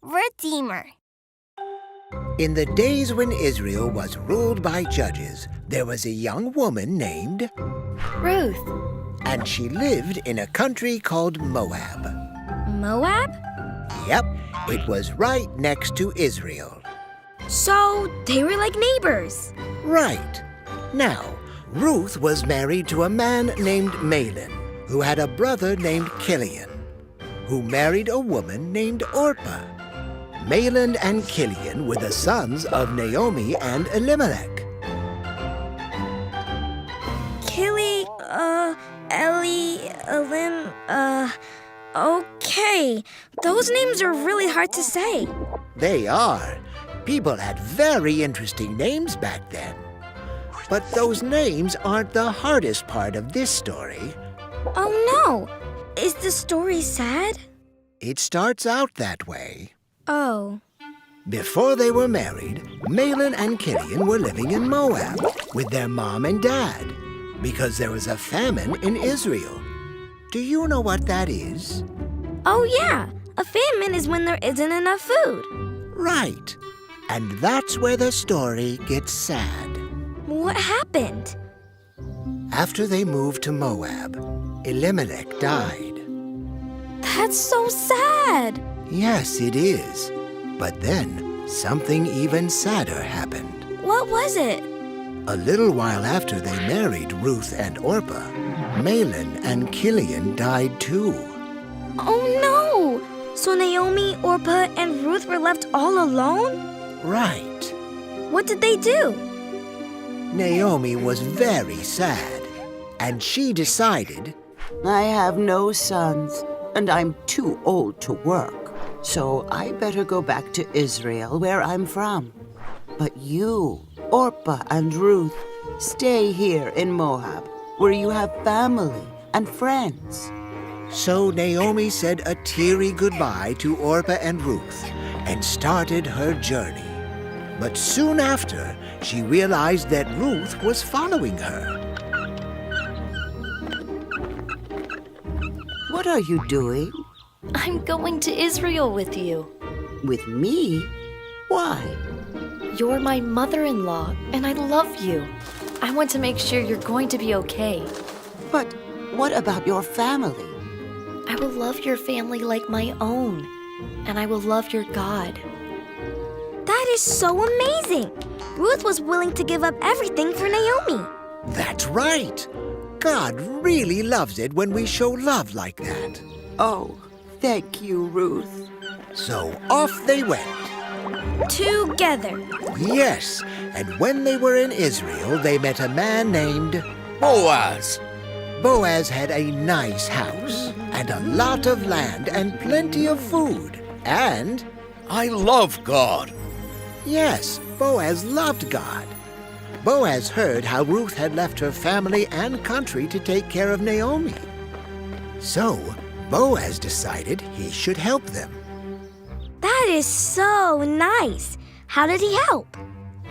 Redeemer. In the days when Israel was ruled by judges, there was a young woman named Ruth. and she lived in a country called Moab. Moab? Yep, it was right next to Israel. So they were like neighbors. Right. Now, Ruth was married to a man named Mahlon, who had a brother named Kilian, who married a woman named Orpah. Mahlon and Kilian were the sons of Naomi and Elimelech. Okay. Those names are really hard to say. They are. People had very interesting names back then. But those names aren't the hardest part of this story. Oh no! Is the story sad? It starts out that way. Oh. Before they were married, Mahlon and Kilian were living in Moab with their mom and dad because there was a famine in Israel. Do you know what that is? Oh yeah! A famine is when there isn't enough food. Right. And that's where the story gets sad. What happened? After they moved to Moab, Elimelech died. That's so sad. Yes, it is. But then something even sadder happened. What was it? A little while after they married Ruth and Orpah, Mahlon and Kilian died too. Oh no! So Naomi, Orpah, and Ruth were left all alone? Right. What did they do? Naomi was very sad, and she decided, I have no sons, and I'm too old to work, so I better go back to Israel, where I'm from. But you, Orpah and Ruth, stay here in Moab, where you have family and friends. So Naomi said a teary goodbye to Orpah and Ruth and started her journey. But soon after, she realized that Ruth was following her. What are you doing? I'm going to Israel with you. With me? Why? You're my mother-in-law, and I love you. I want to make sure you're going to be okay. But what about your family? I will love your family like my own, and I will love your God. That is so amazing! Ruth was willing to give up everything for Naomi. That's right. God really loves it when we show love like that. Oh, thank you, Ruth. So off they went. Together. Yes, and when they were in Israel, they met a man named Boaz. Boaz had a nice house and a lot of land and plenty of food. And, I love God. yes, Boaz loved God. Boaz heard how Ruth had left her family and country to take care of Naomi. So, Boaz decided he should help them. That is so nice. How did he help?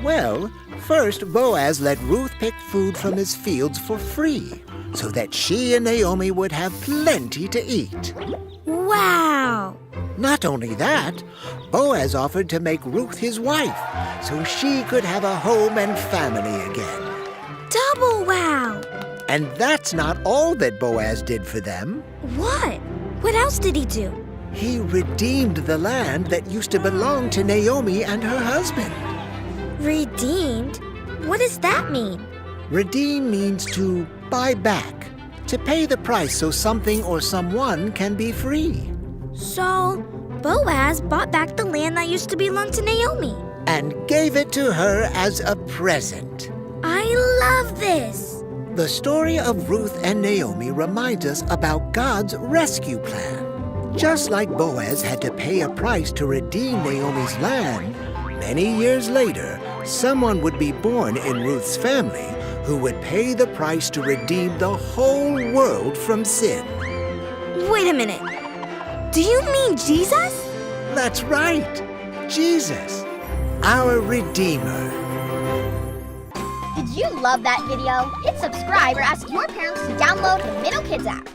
Well, first Boaz let Ruth pick food from his fields for free, so that she and Naomi would have plenty to eat. Wow! Not only that, Boaz offered to make Ruth his wife, so she could have a home and family again. Double wow! And that's not all that Boaz did for them. What? What else did he do? He redeemed the land that used to belong to Naomi and her husband. Redeemed? What does that mean? Redeem means to buy back, to pay the price so something or someone can be free. So, Boaz bought back the land that used to belong to Naomi. And gave it to her as a present. I love this! The story of Ruth and Naomi reminds us about God's rescue plan. Just like Boaz had to pay a price to redeem Naomi's land, many years later, someone would be born in Ruth's family who would pay the price to redeem the whole world from sin. Wait a minute. Do you mean Jesus? That's right, Jesus, our Redeemer. Did you love that video? Hit subscribe or ask your parents to download the Middle Kids app.